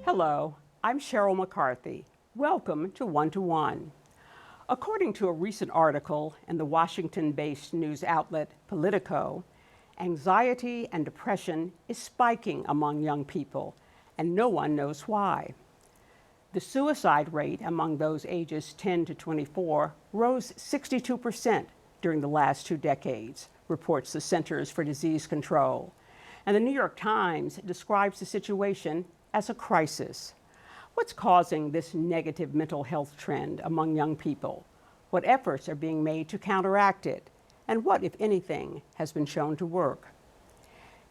Hello, I'm Sheryl McCarthy. Welcome to One to One. According to a recent article in the Washington-based news outlet Politico, anxiety and depression is spiking among young people, and no one knows why. The suicide rate among those ages 10 to 24 rose 62% during the last 2 decades, reports the Centers for Disease Control. And the New York Times describes the situation as a crisis. What's causing this negative mental health trend among young people? What efforts are being made to counteract it? And what, if anything, has been shown to work?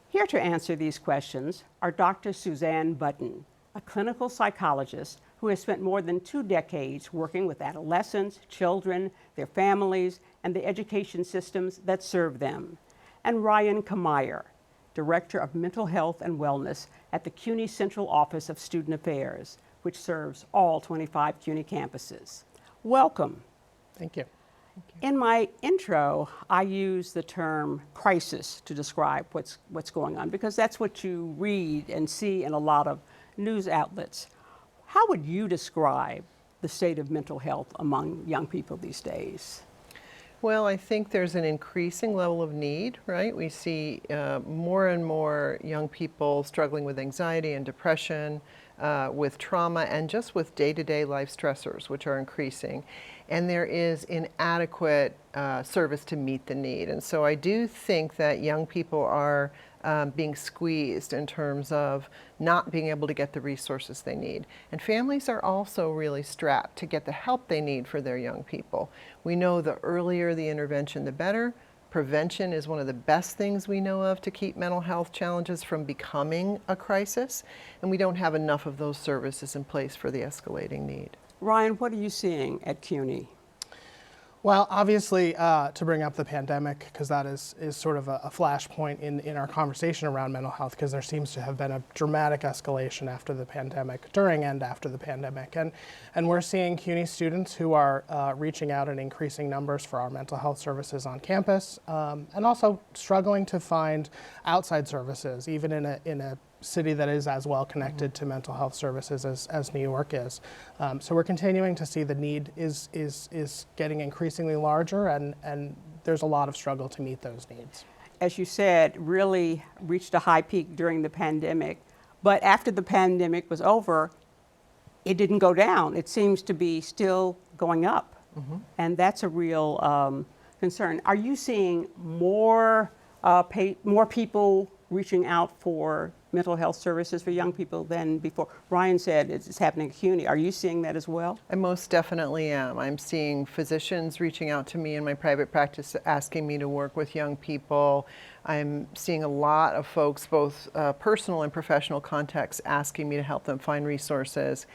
Here to answer these questions are Dr. Suzanne Button, a clinical psychologist who has spent more than 2 decades working with adolescents, children, their families, and the education systems that serve them, and Ryan Camire, Director of Mental Health and Wellness at the CUNY Central Office of Student Affairs, which serves all 25 CUNY campuses. Welcome. Thank you. In my intro, I use the term crisis to describe what's going on, because that's what you read and see in a lot of news outlets. How would you describe the state of mental health among young people these days? Well, I think there's an increasing level of need, right? We see more and more young people struggling with anxiety and depression, with trauma, and just with day-to-day life stressors, which are increasing. And there is inadequate service to meet the need. And so I do think that young people are being squeezed in terms of not being able to get the resources they need. And families are also really strapped to get the help they need for their young people. We know the earlier the intervention, the better. Prevention is one of the best things we know of to keep mental health challenges from becoming a crisis. And we don't have enough of those services in place for the escalating need. Ryan, what are you seeing at CUNY? Well, obviously, to bring up the pandemic, because that is sort of a flashpoint in our conversation around mental health, because there seems to have been a dramatic escalation after the pandemic, during and after the pandemic. And we're seeing CUNY students who are reaching out in increasing numbers for our mental health services on campus, and also struggling to find outside services, even in a city that is as well connected to mental health services as New York is. So we're continuing to see the need is getting increasingly larger, and there's a lot of struggle to meet those needs. As you said, really reached a high peak during the pandemic, but after the pandemic was over, it didn't go down. It seems to be still going up, and that's a real concern. Are you seeing more people reaching out for mental health services for young people than before? Ryan said it's happening at CUNY. Are you seeing that as well? I most definitely am. I'm seeing physicians reaching out to me in my private practice, asking me to work with young people. I'm seeing a lot of folks, both personal and professional contacts, asking me to help them find resources.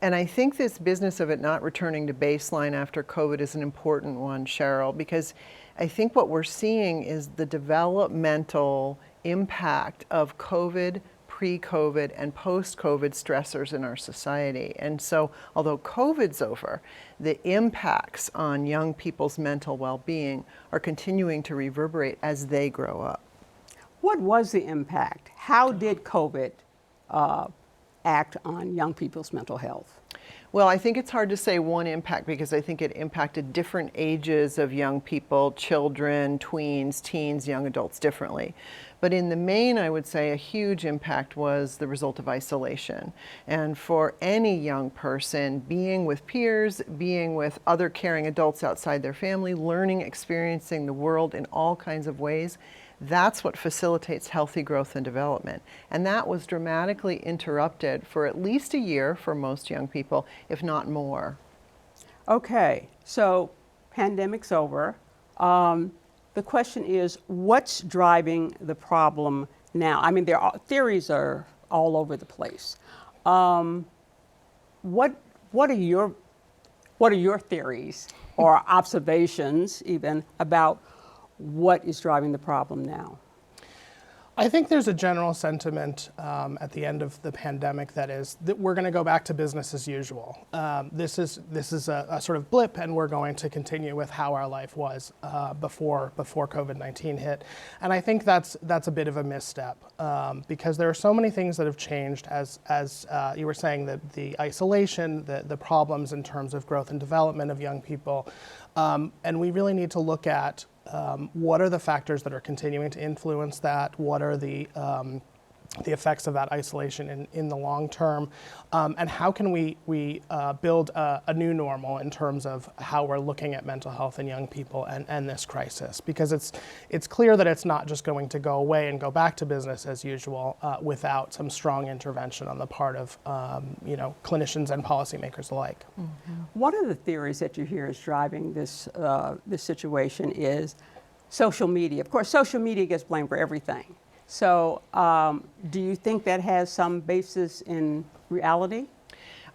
And I think this business of it not returning to baseline after COVID is an important one, Sheryl, because I think what we're seeing is the developmental impact of COVID, pre-COVID, and post-COVID stressors in our society. And so, although COVID's over, the impacts on young people's mental well-being are continuing to reverberate as they grow up. What was the impact? How did COVID act on young people's mental health? Well, I think it's hard to say one impact, because I think it impacted different ages of young people, children, tweens, teens, young adults differently. But in the main, I would say a huge impact was the result of isolation. And for any young person, being with peers, being with other caring adults outside their family, learning, experiencing the world in all kinds of ways, that's what facilitates healthy growth and development. And that was dramatically interrupted for at least a year for most young people, if not more. Okay, so pandemic's over. The question is, what's driving the problem now? I mean, theories are all over the place. What are your theories or observations even about what is driving the problem now? I think there's a general sentiment at the end of the pandemic that is that we're going to go back to business as usual. This is a sort of blip, and we're going to continue with how our life was before COVID-19 hit. And I think that's a bit of a misstep because there are so many things that have changed, as you were saying, the isolation, the problems in terms of growth and development of young people, and we really need to look at what are the factors that are continuing to influence that? What are the effects of that isolation in the long term? And how can we build a new normal in terms of how we're looking at mental health in young people and this crisis? Because it's clear that it's not just going to go away and go back to business as usual without some strong intervention on the part of clinicians and policymakers alike. Mm-hmm. One of the theories that you hear is driving this situation is social media. Of course, social media gets blamed for everything. So do you think that has some basis in reality?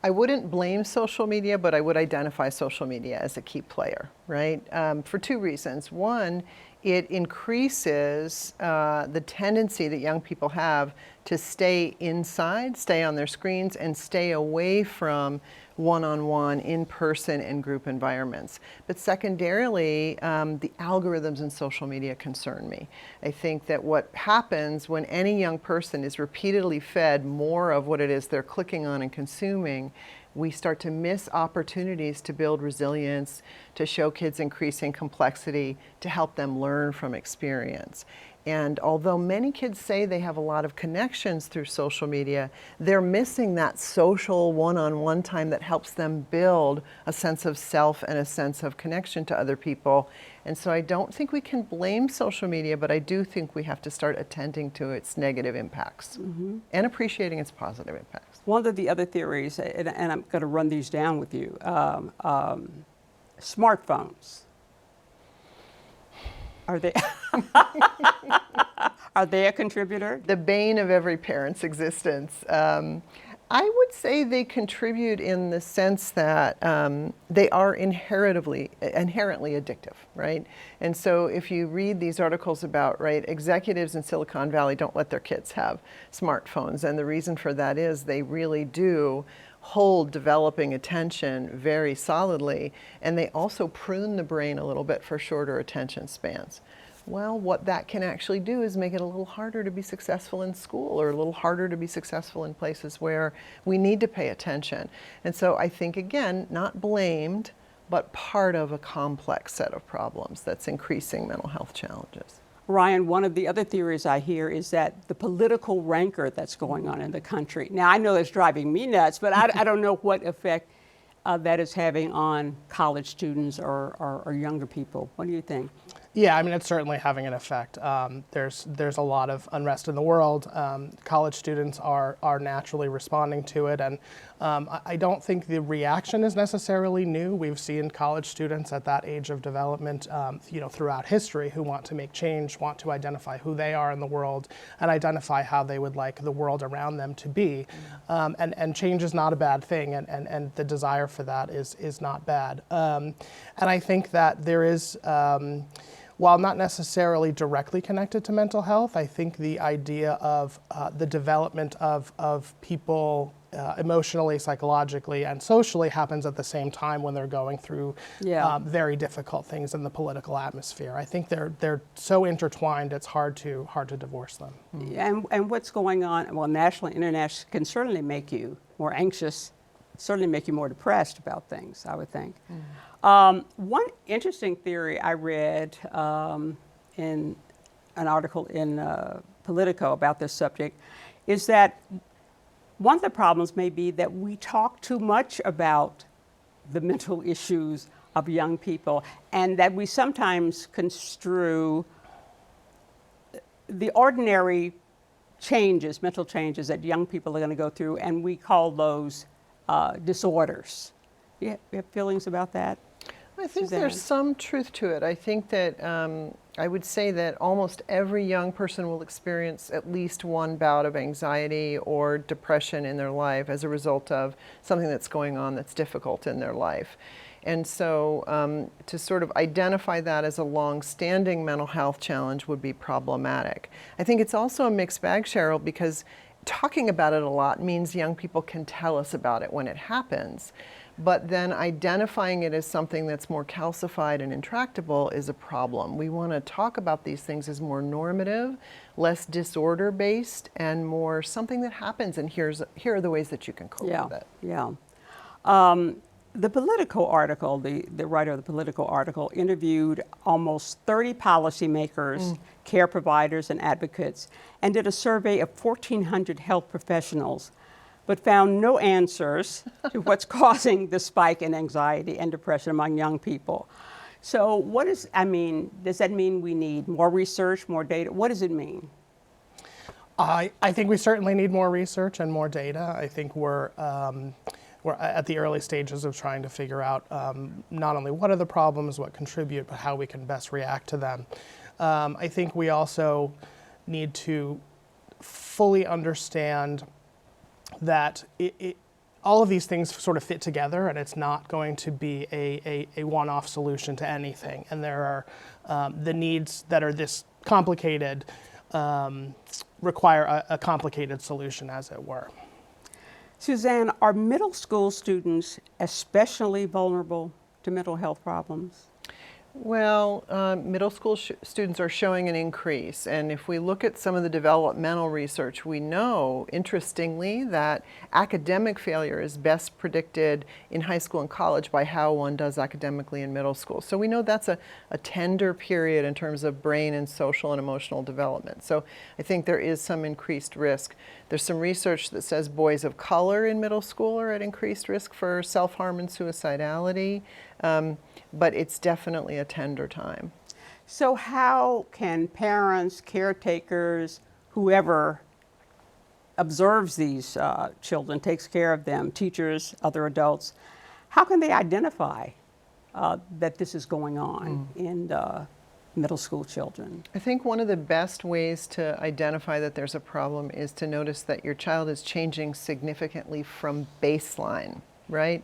I wouldn't blame social media, but I would identify social media as a key player, right? For two reasons. One, it increases the tendency that young people have to stay inside, stay on their screens, and stay away from one-on-one, in-person, and group environments. But secondarily, the algorithms in social media concern me. I think that what happens when any young person is repeatedly fed more of what it is they're clicking on and consuming, we start to miss opportunities to build resilience, to show kids increasing complexity, to help them learn from experience. And although many kids say they have a lot of connections through social media, they're missing that social one-on-one time that helps them build a sense of self and a sense of connection to other people. And so I don't think we can blame social media, but I do think we have to start attending to its negative impacts and appreciating its positive impacts. One of the other theories, and I'm going to run these down with you, smartphones. Are they are they a contributor? The bane of every parent's existence. I would say they contribute in the sense that they are inherently addictive, right? And so if you read these articles about, right, executives in Silicon Valley don't let their kids have smartphones, and the reason for that is they really do hold developing attention very solidly, and they also prune the brain a little bit for shorter attention spans. Well, what that can actually do is make it a little harder to be successful in school, or a little harder to be successful in places where we need to pay attention. And so I think, again, not blamed, but part of a complex set of problems that's increasing mental health challenges. Ryan, one of the other theories I hear is that the political rancor that's going on in the country. Now, I know it's driving me nuts, but I don't know what effect that is having on college students or younger people. What do you think? Yeah, I mean, it's certainly having an effect. There's a lot of unrest in the world. College students are naturally responding to it, and I don't think the reaction is necessarily new. We've seen college students at that age of development, throughout history, who want to make change, want to identify who they are in the world, and identify how they would like the world around them to be. And change is not a bad thing, and the desire for that is not bad. And I think that there is. While not necessarily directly connected to mental health, I think the idea of the development of people emotionally, psychologically, and socially happens at the same time when they're going through very difficult things in the political atmosphere. I think they're so intertwined, it's hard to divorce them. And what's going on, well, nationally, internationally, can certainly make you more anxious, certainly make you more depressed about things, I would think. One interesting theory I read in an article in Politico about this subject is that one of the problems may be that we talk too much about the mental issues of young people, and that we sometimes construe the ordinary changes, mental changes that young people are going to go through, and we call those disorders. You have feelings about that? I think Suzanne? There's some truth to it. I think that I would say that almost every young person will experience at least one bout of anxiety or depression in their life as a result of something that's going on that's difficult in their life. And so to sort of identify that as a long-standing mental health challenge would be problematic. I think it's also a mixed bag, Sheryl, because talking about it a lot means young people can tell us about it when it happens. But then identifying it as something that's more calcified and intractable is a problem. We want to talk about these things as more normative, less disorder-based, and more something that happens, and here are the ways that you can cope with it. Yeah. The Politico article, the writer of the Politico article, interviewed almost 30 policymakers, care providers, and advocates, and did a survey of 1,400 health professionals, but found no answers to what's causing the spike in anxiety and depression among young people. So does that mean we need more research, more data? What does it mean? I think we certainly need more research and more data. I think we're at the early stages of trying to figure out not only what are the problems, what contribute, but how we can best react to them. I think we also need to fully understand that all of these things sort of fit together, and it's not going to be a one-off solution to anything. And there are the needs that are this complicated require a complicated solution, as it were. Suzanne, are middle school students especially vulnerable to mental health problems? Well, middle school students are showing an increase, and if we look at some of the developmental research, we know, interestingly, that academic failure is best predicted in high school and college by how one does academically in middle school. So we know that's a tender period in terms of brain and social and emotional development. So I think there is some increased risk. There's some research that says boys of color in middle school are at increased risk for self-harm and suicidality. But it's definitely a tender time. So how can parents, caretakers, whoever observes these children, takes care of them, teachers, other adults, how can they identify that this is going on in the middle school children? I think one of the best ways to identify that there's a problem is to notice that your child is changing significantly from baseline, right?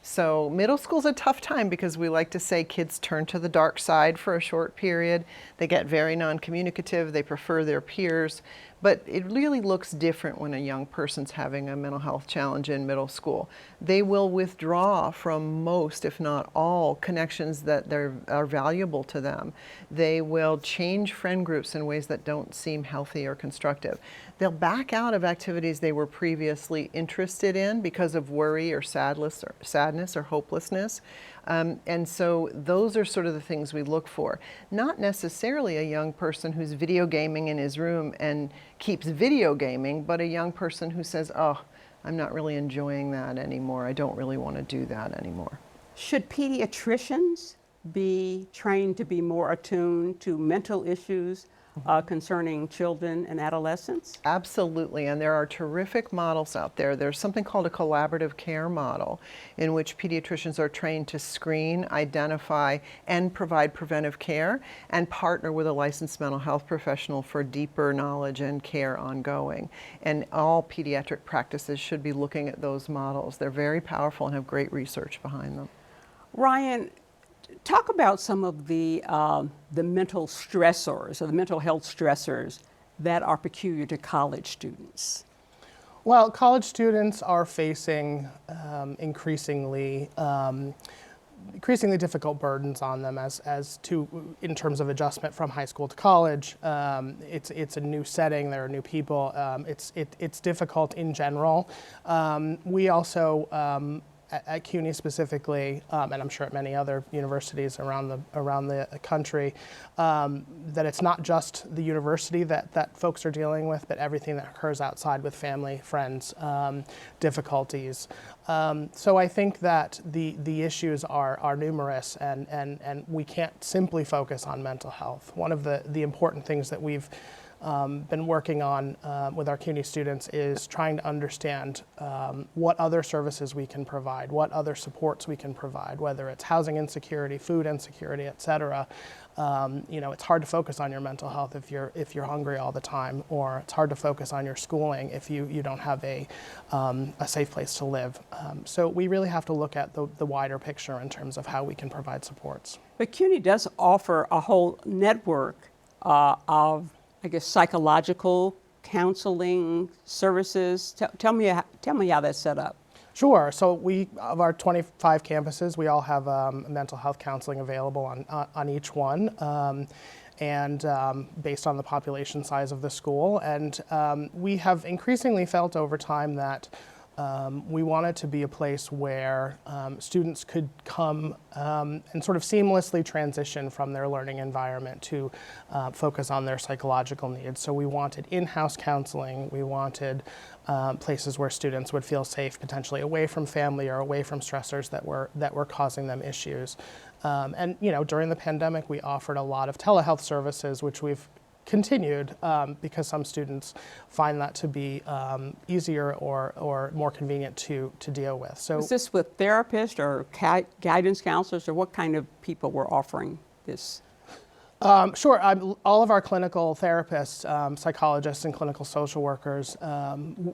So middle school's a tough time because we like to say kids turn to the dark side for a short period. They get very non-communicative, they prefer their peers, but it really looks different when a young person's having a mental health challenge in middle school. They will withdraw from most, if not all, connections that are valuable to them. They will change friend groups in ways that don't seem healthy or constructive. They'll back out of activities they were previously interested in because of worry or sadness or hopelessness. And so those are sort of the things we look for. Not necessarily a young person who's video gaming in his room and keeps video gaming, but a young person who says, oh, I'm not really enjoying that anymore. I don't really want to do that anymore. Should pediatricians be trained to be more attuned to mental issues concerning children and adolescents? Absolutely, and there are terrific models out there. There's something called a collaborative care model in which pediatricians are trained to screen, identify, and provide preventive care and partner with a licensed mental health professional for deeper knowledge and care ongoing. And all pediatric practices should be looking at those models. They're very powerful and have great research behind them. Ryan, talk about some of the mental stressors or the mental health stressors that are peculiar to college students. Well, college students are facing increasingly difficult burdens on them in terms of adjustment from high school to college. It's a new setting. There are new people. It's difficult in general. We also at CUNY specifically, and I'm sure at many other universities around the country, that it's not just the university that folks are dealing with, but everything that occurs outside with family, friends, difficulties. So I think that the issues are numerous, and we can't simply focus on mental health. One of the important things that we've been working on with our CUNY students is trying to understand what other services we can provide, what other supports we can provide, whether it's housing insecurity, food insecurity, et cetera. You know, it's hard to focus on your mental health if you're hungry all the time, or it's hard to focus on your schooling if you don't have a safe place to live. So we really have to look at the wider picture in terms of how we can provide supports. But CUNY does offer a whole network of, I guess, psychological counseling services. Tell me how that's set up. Sure. So of our 25 campuses, we all have mental health counseling available on each one, and based on the population size of the school. And we have increasingly felt over time that we want it to be a place where students could come and sort of seamlessly transition from their learning environment to focus on their psychological needs. So we wanted in-house counseling. We wanted places where students would feel safe, potentially away from family or away from stressors that were causing them issues. And you know, during the pandemic, we offered a lot of telehealth services, which we've continued because some students find that to be easier or more convenient to deal with. So is this with therapists or guidance counselors, or what kind of people were offering this? Sure. All of our clinical therapists, psychologists, and clinical social workers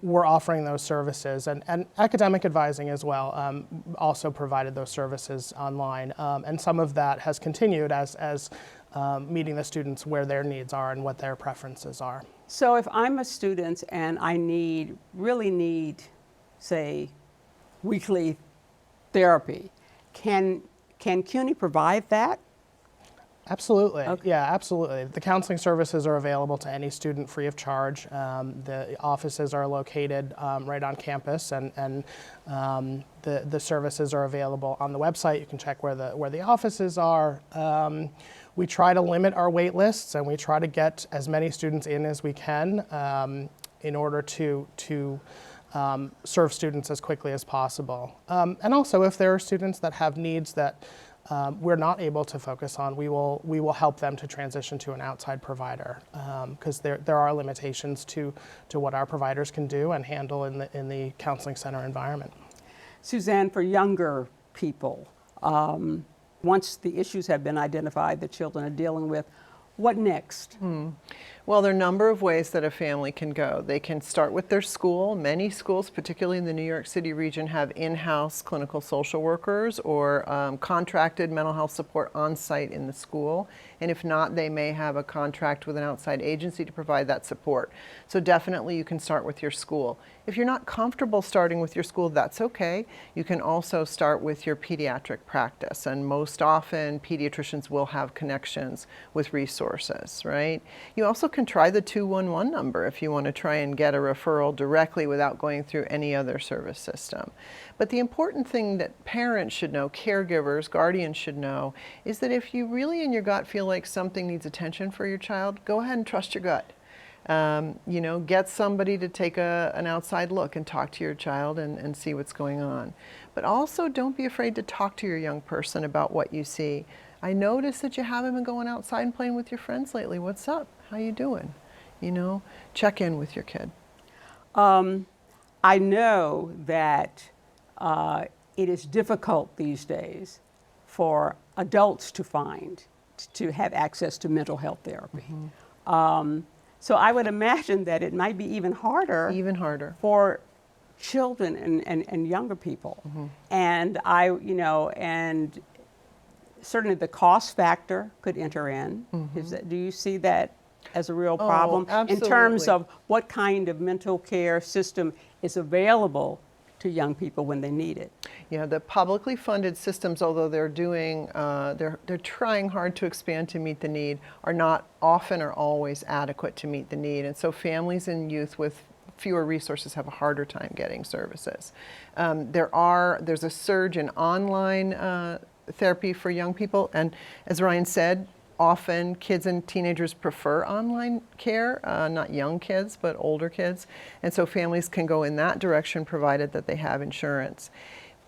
were offering those services, and academic advising as well also provided those services online. And some of that has continued as meeting the students where their needs are and what their preferences are. So if I'm a student and I really need, say, weekly therapy, can CUNY provide that? Absolutely. Okay. Yeah, absolutely. The counseling services are available to any student free of charge. The offices are located right on campus, and the services are available on the website. You can check where the offices are. We try to limit our wait lists, and we try to get as many students in as we can in order to serve students as quickly as possible. And also, if there are students that have needs that we're not able to focus on, we will help them to transition to an outside provider, because there are limitations to what our providers can do and handle in the counseling center environment. Suzanne, for younger people, once the issues have been identified that children are dealing with, what next? Well, there are a number of ways that a family can go. They can start with their school. Many schools, particularly in the New York City region, have in-house clinical social workers or contracted mental health support on site in the school. And if not, they may have a contract with an outside agency to provide that support. So definitely you can start with your school. If you're not comfortable starting with your school, that's okay. You can also start with your pediatric practice. And most often, pediatricians will have connections with resources, right? You also can try the 211 number if you want to try and get a referral directly without going through any other service system. But the important thing that parents should know, caregivers, guardians should know, is that if you really in your gut feel like something needs attention for your child, go ahead and trust your gut. You know, get somebody to take an outside look and talk to your child and see what's going on. But also don't be afraid to talk to your young person about what you see. I noticed that you haven't been going outside and playing with your friends lately. What's up? How you doing? You know, check in with your kid. I know that it is difficult these days for adults to have access to mental health therapy. So I would imagine that it might be even harder for children and younger people. And and certainly the cost factor could enter in. Do you see that as a real problem in terms of what kind of mental care system is available to young people when they need it? Yeah, the publicly funded systems, although they're trying hard to expand to meet the need, are not often or always adequate to meet the need. And so families and youth with fewer resources have a harder time getting services. There's a surge in online therapy for young people, and as Ryan said, often kids and teenagers prefer online care, not young kids, but older kids. And so families can go in that direction provided that they have insurance.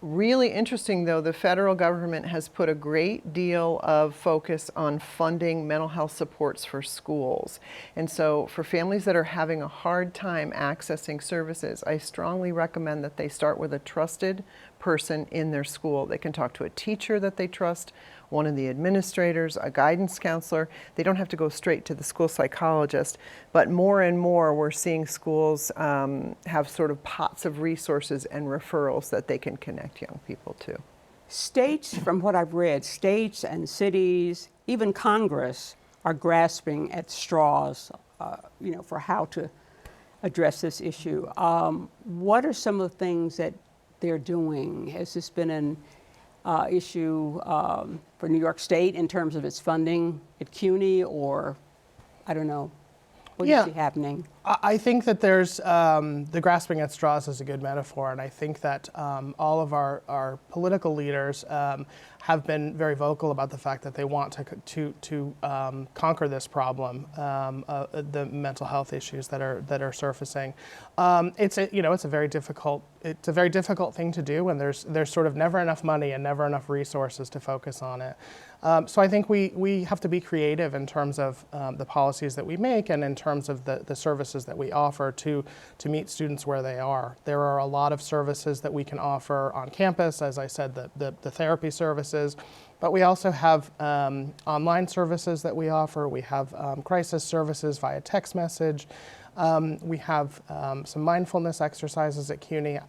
Really interesting, though, the federal government has put a great deal of focus on funding mental health supports for schools. And so for families that are having a hard time accessing services, I strongly recommend that they start with a trusted person in their school. They can talk to a teacher that they trust, one of the administrators, a guidance counselor. They don't have to go straight to the school psychologist, but more and more we're seeing schools have sort of pots of resources and referrals that they can connect young people to. States, from what I've read, states and cities, even Congress, are grasping at straws, for how to address this issue. What are some of the things that they're doing? Has this been an issue for New York State in terms of its funding at CUNY, or I don't know, what do you see happening? I think that there's, the grasping at straws is a good metaphor, and I think that all of our political leaders have been very vocal about the fact that they want to conquer this problem, the mental health issues that are surfacing. It's a very difficult thing to do, and there's sort of never enough money and never enough resources to focus on it. So I think we have to be creative in terms of the policies that we make and in terms of the services that we offer to meet students where they are. There are a lot of services that we can offer on campus, as I said, the therapy services, but we also have online services that we offer. We have crisis services via text message. We have some mindfulness exercises at CUNY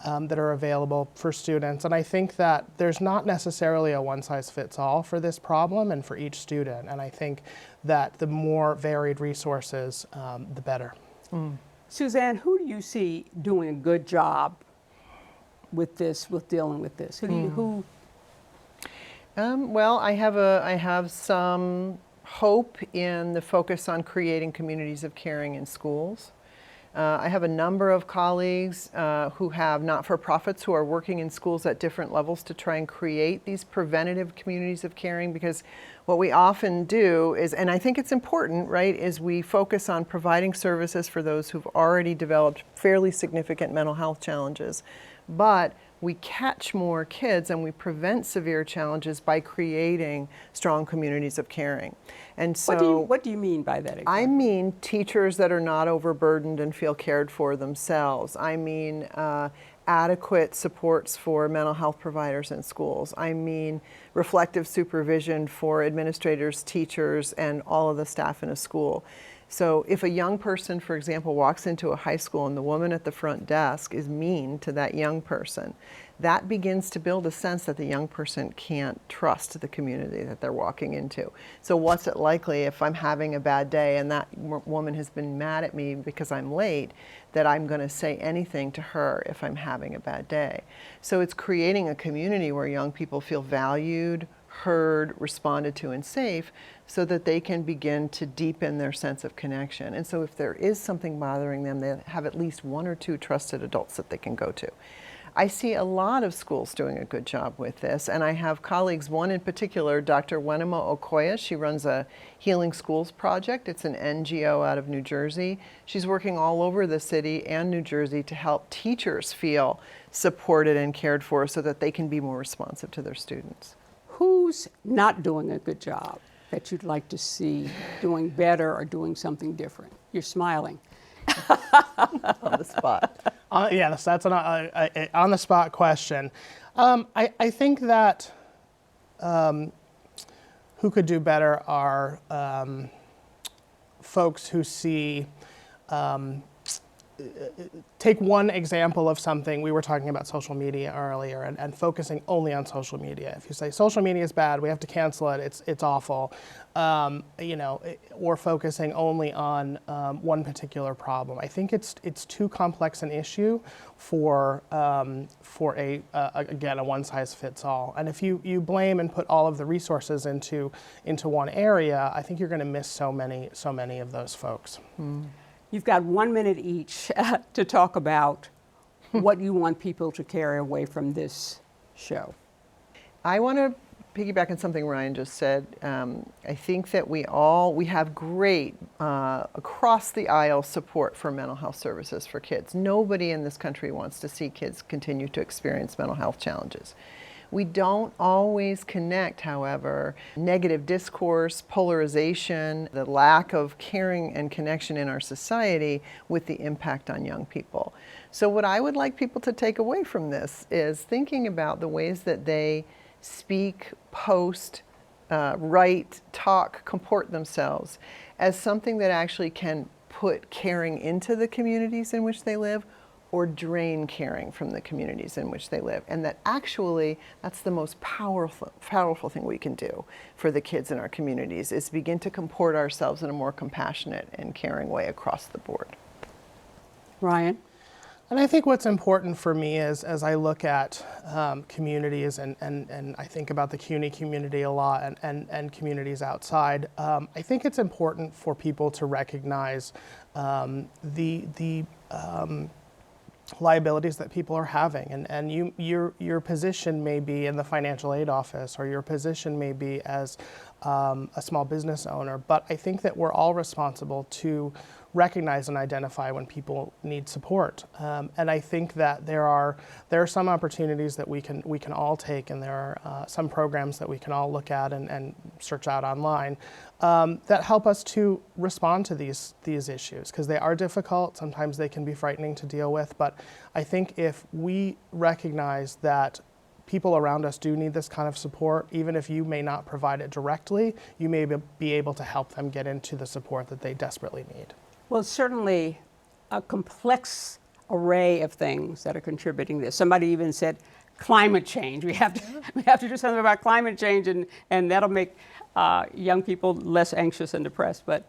that are available for students. And I think that there's not necessarily a one-size-fits-all for this problem and for each student. And I think that the more varied resources, the better. Suzanne, who do you see doing a good job with this, with dealing with this? Who? Well, I have some hope in the focus on creating communities of caring in schools. I have a number of colleagues who have not-for-profits who are working in schools at different levels to try and create these preventative communities of caring, because what we often do is, and I think it's important, right, is we focus on providing services for those who've already developed fairly significant mental health challenges, but we catch more kids and we prevent severe challenges by creating strong communities of caring. And so what do you mean by that exactly? I mean teachers that are not overburdened and feel cared for themselves. I mean adequate supports for mental health providers in schools. I mean reflective supervision for administrators, teachers, and all of the staff in a school. So if a young person, for example, walks into a high school and the woman at the front desk is mean to that young person, that begins to build a sense that the young person can't trust the community that they're walking into. So what's it likely if I'm having a bad day and that woman has been mad at me because I'm late, that I'm going to say anything to her if I'm having a bad day? So it's creating a community where young people feel valued, heard, responded to, and safe, so that they can begin to deepen their sense of connection. And so if there is something bothering them, they have at least one or two trusted adults that they can go to. I see a lot of schools doing a good job with this, and I have colleagues, one in particular, Dr. Wenema Okoye. She runs a Healing Schools project. It's an NGO out of New Jersey. She's working all over the city and New Jersey to help teachers feel supported and cared for so that they can be more responsive to their students. Who's not doing a good job that you'd like to see doing better or doing something different? You're smiling. On the spot. Yes, that's an on-the-spot question. I think that who could do better are folks who see, take one example of something. We were talking about social media earlier and focusing only on social media. If you say social media is bad, we have to cancel it, it's awful, or focusing only on one particular problem. I think it's too complex an issue for again, a one-size-fits-all. And if you blame and put all of the resources into one area, I think you're going to miss so many of those folks. You've got 1 minute each to talk about what you want people to carry away from this show. I want to piggyback on something Ryan just said, I think that we have great across the aisle support for mental health services for kids. Nobody in this country wants to see kids continue to experience mental health challenges. We don't always connect, however, negative discourse, polarization, the lack of caring and connection in our society with the impact on young people. So what I would like people to take away from this is thinking about the ways that they speak, post, write, talk, comport themselves as something that actually can put caring into the communities in which they live or drain caring from the communities in which they live. And that actually, that's the most powerful thing we can do for the kids in our communities, is begin to comport ourselves in a more compassionate and caring way across the board. Ryan? And I think what's important for me is, as I look at communities and I think about the CUNY community a lot and communities outside, I think it's important for people to recognize the liabilities that people are having, and your position may be in the financial aid office, or your position may be as a small business owner, but I think that we're all responsible to recognize and identify when people need support, and I think that there are some opportunities that we can all take, and there are some programs that we can all look at and search out online that help us to respond to these issues, because they are difficult. Sometimes they can be frightening to deal with, but I think if we recognize that people around us do need this kind of support, even if you may not provide it directly, you may be able to help them get into the support that they desperately need. Well, it's certainly a complex array of things that are contributing to this. Somebody even said climate change. We have to do something about climate change, and that'll make young people less anxious and depressed. But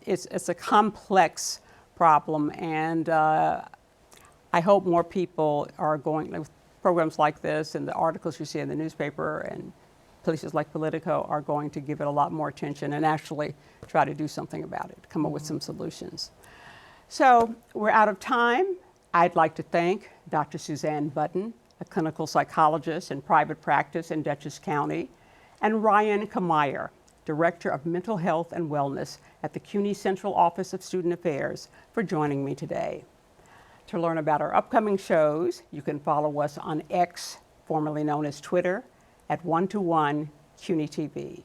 it's a complex problem, and I hope more people are going, like, programs like this and the articles you see in the newspaper and places like Politico are going to give it a lot more attention and actually try to do something about it, come up with some solutions. So we're out of time. I'd like to thank Dr. Suzanne Button, a clinical psychologist in private practice in Dutchess County, and Ryan Camire, Director of Mental Health and Wellness at the CUNY Central Office of Student Affairs, for joining me today. To learn about our upcoming shows, you can follow us on X, formerly known as Twitter, at 121 CUNY TV.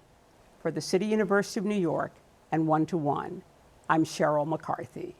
For the City University of New York and 121, I'm Sheryl McCarthy.